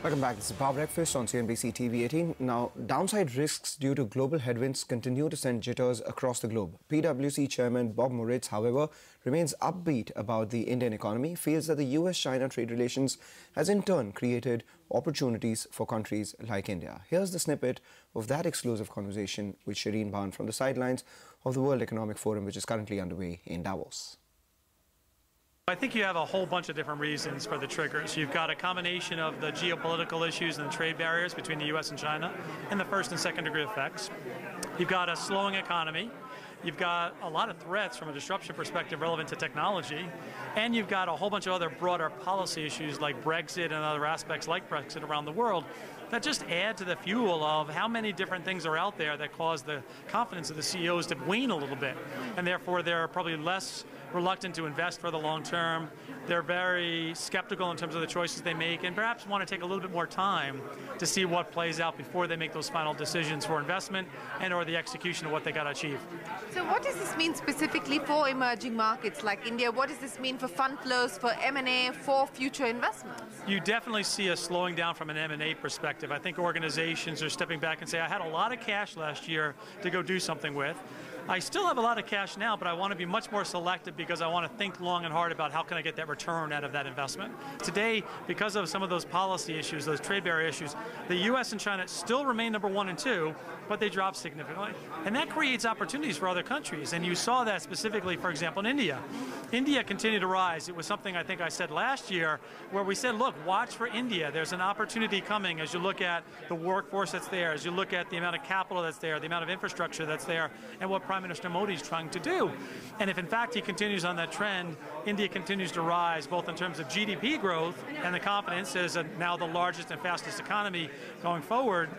Welcome back. This is Power Breakfast on cnbc TV 18. Now, downside risks due to global headwinds continue to send jitters across the globe. PwC Chairman Bob Moritz, however, remains upbeat about the Indian economy, feels that the US-China trade relations has in turn created opportunities for countries like India. Here's the snippet of that exclusive conversation with Shireen Bhan from the sidelines of the World Economic Forum, which is currently underway in Davos. I think you have a whole bunch of different reasons for the triggers. You've got a combination of the geopolitical issues and the trade barriers between the US and China and the first and second degree effects. You've got a slowing economy. You've got a lot of threats from a disruption perspective relevant to technology. And you've got a whole bunch of other broader policy issues like Brexit and other aspects like Brexit around the world that just add to the fuel of how many different things are out there that cause the confidence of the CEOs to wane a little bit. And therefore, they're probably less reluctant to invest for the long term. They're very skeptical in terms of the choices they make and perhaps want to take a little bit more time to see what plays out before they make those final decisions for investment and or the execution of what they got to achieve. So what does this mean specifically for emerging markets like India? What does this mean for fund flows, for M&A, for future investments? You definitely see a slowing down from an M&A perspective. I think organizations are stepping back and say, I had a lot of cash last year to go do something with. I still have a lot of cash now, but I want to be much more selective because I want to think long and hard about how can I get that return out of that investment. Today, because of some of those policy issues, those trade barrier issues, the US and China still remain number 1 and 2, but they dropped significantly. And that creates opportunities for other countries. And you saw that specifically, for example, in India. India continued to rise. It was something I think I said last year where we said, look, watch for India. There's an opportunity coming as you look at the workforce that's there, as you look at the amount of capital that's there, the amount of infrastructure that's there, and what Prime Minister Modi is trying to do. And if in fact he continues on that trend, India continues to rise both in terms of GDP growth and the confidence as now the largest and fastest economy going forward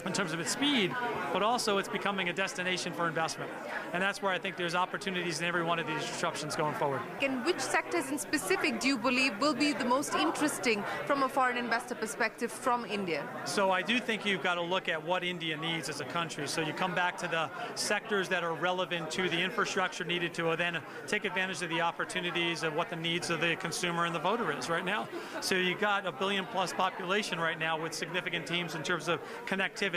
in terms of its speed, but also it's becoming a destination for investment. And that's where I think there's opportunities in every one of these disruptions going forward. And which sectors in specific do you believe will be the most interesting from a foreign investor perspective from India? So I do think you've got to look at what India needs as a country. So you come back to the sectors that are relevant to the infrastructure needed to then take advantage of the opportunities of what the needs of the consumer and the voter is right now. So you've got a billion-plus population right now with significant teams in terms of connectivity,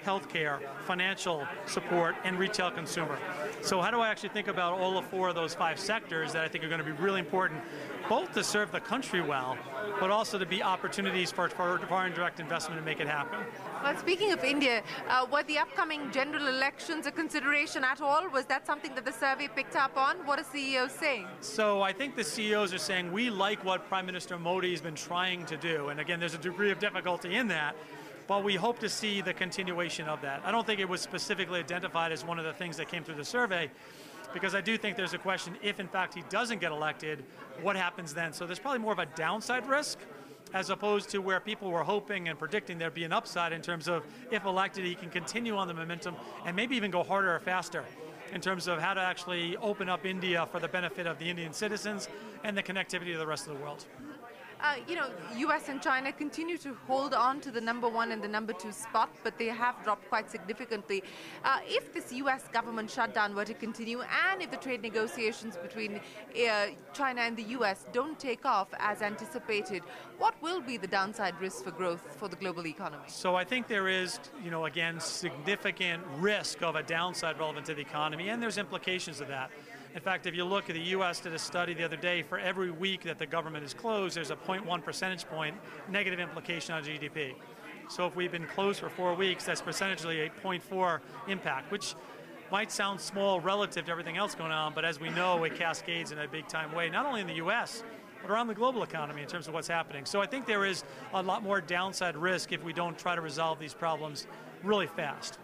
healthcare, financial support, and retail consumer. So how do I actually think about all 4 of those 5 sectors that I think are going to be really important, both to serve the country well, but also to be opportunities for foreign direct investment to make it happen? Well, speaking of India, were the upcoming general elections a consideration at all? Was that something that the survey picked up on? What are CEOs saying? So I think the CEOs are saying we like what Prime Minister Modi has been trying to do. And again, there's a degree of difficulty in that. But we hope to see the continuation of that. I don't think it was specifically identified as one of the things that came through the survey, because I do think there's a question, if in fact he doesn't get elected, what happens then? So there's probably more of a downside risk, as opposed to where people were hoping and predicting there'd be an upside in terms of, if elected, he can continue on the momentum and maybe even go harder or faster in terms of how to actually open up India for the benefit of the Indian citizens and the connectivity of the rest of the world. US and China continue to hold on to the number 1 and the number 2 spot, but they have dropped quite significantly. If this US government shutdown were to continue, and if the trade negotiations between China and the US don't take off as anticipated, what will be the downside risk for growth for the global economy? So I think there is, again, significant risk of a downside relevant to the economy, and there's implications of that. In fact, if you look at the U.S. did a study the other day, for every week that the government is closed, there's a 0.1 percentage point negative implication on GDP. So if we've been closed for 4 weeks, that's percentually a 0.4 impact, which might sound small relative to everything else going on, but as we know, it cascades in a big-time way, not only in the U.S., but around the global economy in terms of what's happening. So I think there is a lot more downside risk if we don't try to resolve these problems really fast.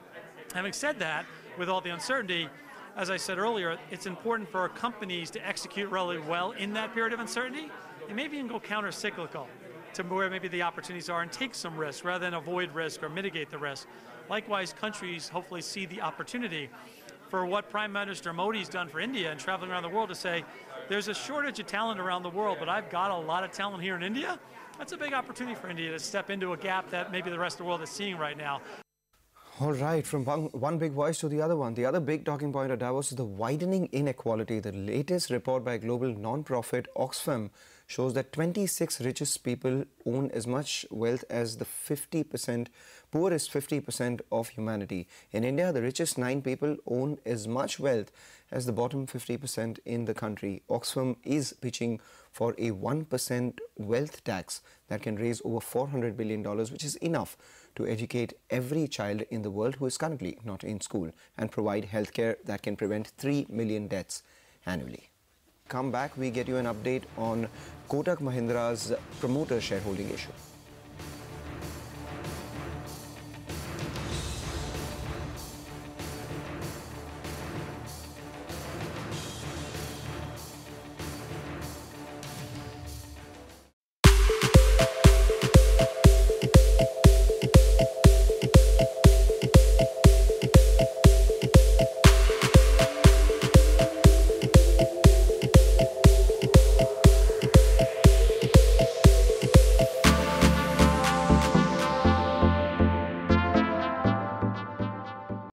Having said that, with all the uncertainty, as I said earlier, it's important for companies to execute really well in that period of uncertainty and maybe even go counter-cyclical to where maybe the opportunities are and take some risk rather than avoid risk or mitigate the risk. Likewise, countries hopefully see the opportunity for what Prime Minister Modi's done for India and traveling around the world to say, there's a shortage of talent around the world, but I've got a lot of talent here in India. That's a big opportunity for India to step into a gap that maybe the rest of the world is seeing right now. All right, from one big voice to the other one. The other big talking point at Davos is the widening inequality. The latest report by global non-profit Oxfam shows that 26 richest people own as much wealth as the poorest 50% of humanity. In India, the richest 9 people own as much wealth as the bottom 50% in the country. Oxfam is pitching for a 1% wealth tax that can raise over $400 billion, which is enough to educate every child in the world who is currently not in school and provide healthcare that can prevent 3 million deaths annually. Come back, we get you an update on Kotak Mahindra's promoter shareholding issue.